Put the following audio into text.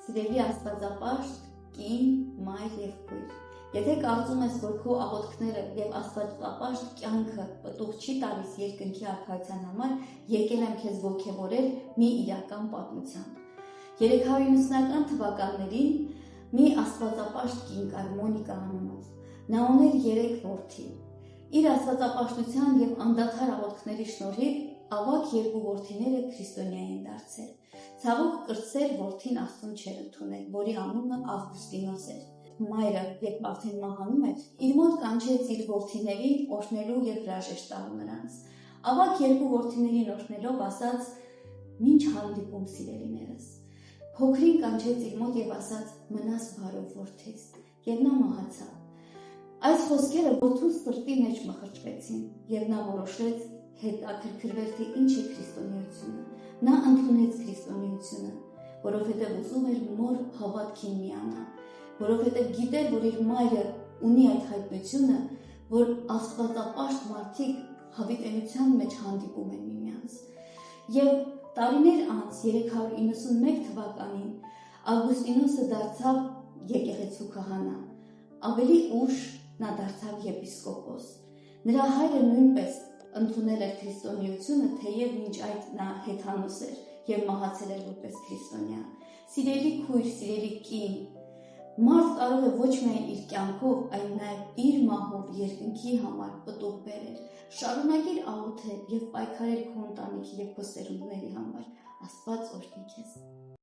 Սիրելի Աստվածապաշտ, կին, մայր և քույր, եթե կարծում ես, որ քո աղոթքները և Աստվածապաշտ կյանքը պտուղ չի տալիս երկնքի արքայության համար, եկել եմ քեզ ոգևորել մի իրական պատմության։ 390-ական թվականներին մի Աստվածապաշտ կին կար Մոնիկա անունով։ Նա ուներ 3 որդի։ Իր աստվածապաշտության և անդադար աղոթքների շնորհիվ ավագ 2 որդիները քրիստոնյա էին դարձել։ Ցավոք կրտսեր որդին Աստծուն չէր ընդունել, որի անունը Ավգուստինոս էր։ Մայրը, երբ արդեն մահանում էր, իր մոտ կանչեց իր որդիներին օրհնելու և հրաժեշտ տալու նրանց։ Ավագ 2 որդիներին օրհնելով ասաց. «Մինչ հանդիպում, սիրելիներս»։ Փոքրին կանչեց իր մոտ և ասաց. «Մնաս բարով, որդիս», և նա մահացավ։ Այս խոսքերը որդու սրտի մեջ մխրճվեցին, և նա որոշեց հետաքրքրվել, թե ինչ է քրիստոնեությունը։ Նա ընդունեց քրիստոնեությունը, որովհետև ուզում էր մոր հավատքին միանալ, որովհետև գիտեր, որ իր մայրը ունի այդ հայտնությունը, որ աստվածապաշտ մարդիկ հավիտենության մեջ հանդիպում են միմյանց։ Եվ տարիներ անց 391 թվականին Ավգուստինոսը դարձավ եկեղեցու քահանա։ Ավելի ուշ նա դարձավ եպիսկոպոս։ Նրա հայրը նույնպես ընդունել էր քրիստոնեությունը, թեև մինչ այդ նա հեթանոս էր և մահացել էր որպես քրիստոնյա։ Սիրելի քույր, սիրելի կին, մարդ կարող է ոչ միայն իր կյանքով, այլ նաև իր մահով երկնքի համար պտուղ բերել։ Շարունակիր աղոթել և պայքարել քո ընտանիքի և քո սերունդների համար։ Աստված օրհնի քեզ։